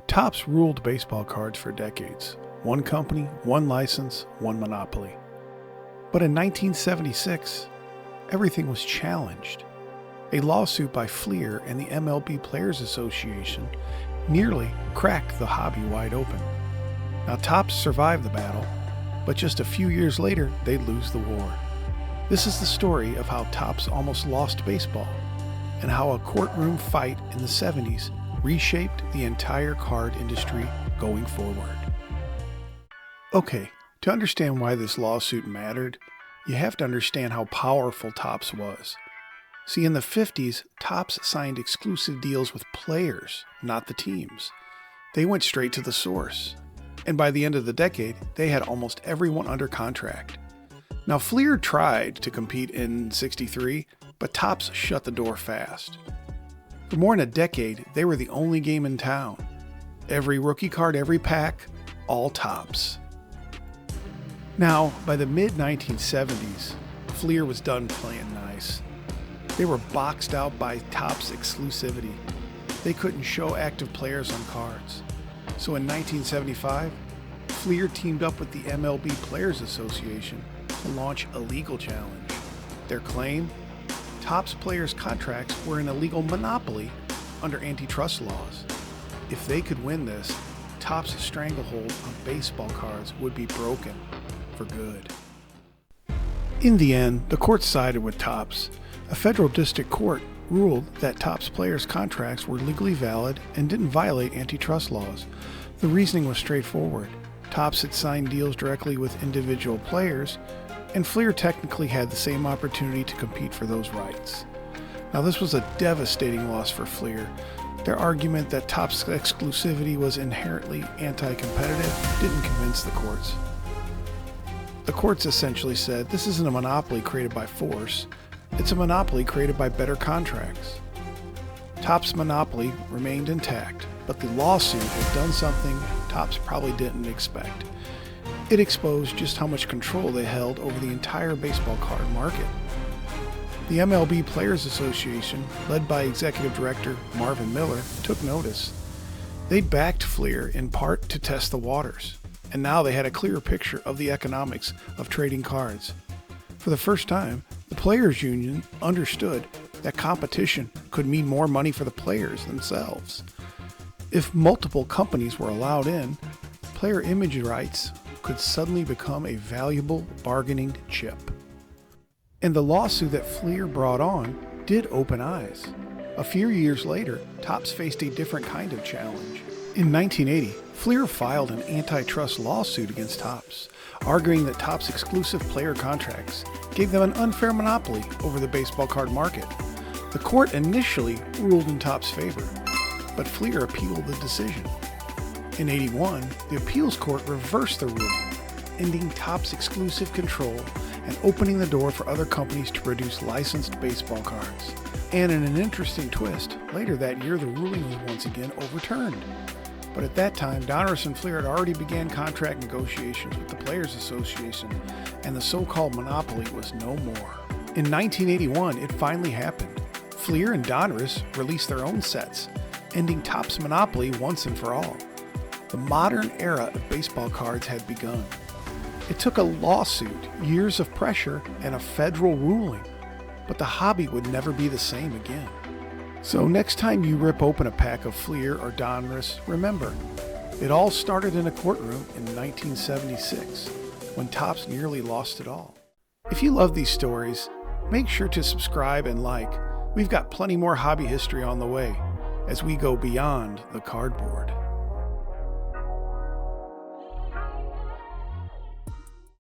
Topps ruled baseball cards for decades. One company, one license, one monopoly. But in 1976, everything was challenged. A lawsuit by Fleer and the MLB Players Association nearly cracked the hobby wide open. Now, Topps survived the battle, but just a few years later, they'd lose the war. This is the story of how Topps almost lost baseball, and how a courtroom fight in the 70s reshaped the entire card industry going forward. Okay, to understand why this lawsuit mattered, you have to understand how powerful Topps was. See, in the 50s, Topps signed exclusive deals with players, not the teams. They went straight to the source. And by the end of the decade, they had almost everyone under contract. Now, Fleer tried to compete in '63, but Topps shut the door fast. For more than a decade, they were the only game in town. Every rookie card, every pack, all Topps. Now, by the mid-1970s, Fleer was done playing nice. They were boxed out by Topps exclusivity. They couldn't show active players on cards. So in 1975, Fleer teamed up with the MLB Players Association to launch a legal challenge. Their claim? Topps players' contracts were an illegal monopoly under antitrust laws. If they could win this, Topps' stranglehold on baseball cards would be broken for good. In the end, the court sided with Topps. A federal district court ruled that Topps players' contracts were legally valid and didn't violate antitrust laws. The reasoning was straightforward. Topps had signed deals directly with individual players, and Fleer technically had the same opportunity to compete for those rights. Now, this was a devastating loss for Fleer. Their argument that Topps' exclusivity was inherently anti-competitive didn't convince the courts. The courts essentially said, this isn't a monopoly created by force, it's a monopoly created by better contracts. Topps' monopoly remained intact, but the lawsuit had done something Topps probably didn't expect. It exposed just how much control they held over the entire baseball card market. The MLB Players Association, led by Executive Director Marvin Miller, took notice. They backed Fleer in part to test the waters, and now they had a clearer picture of the economics of trading cards. For the first time, the Players Union understood that competition could mean more money for the players themselves. If multiple companies were allowed in, player image rights could suddenly become a valuable bargaining chip. And the lawsuit that Fleer brought on did open eyes. A few years later, Topps faced a different kind of challenge. In 1980, Fleer filed an antitrust lawsuit against Topps, arguing that Topps' exclusive player contracts gave them an unfair monopoly over the baseball card market. The court initially ruled in Topps' favor, but Fleer appealed the decision. In '81, the appeals court reversed the ruling, ending Topps' exclusive control and opening the door for other companies to produce licensed baseball cards. And in an interesting twist, later that year the ruling was once again overturned. But at that time, Donruss and Fleer had already began contract negotiations with the Players Association, and the so-called monopoly was no more. In 1981, it finally happened. Fleer and Donruss released their own sets, ending Topps' monopoly once and for all. The modern era of baseball cards had begun. It took a lawsuit, years of pressure, and a federal ruling, but the hobby would never be the same again. So next time you rip open a pack of Fleer or Donruss, remember, it all started in a courtroom in 1976, when Topps nearly lost it all. If you love these stories, make sure to subscribe and like. We've got plenty more hobby history on the way as we go beyond the cardboard.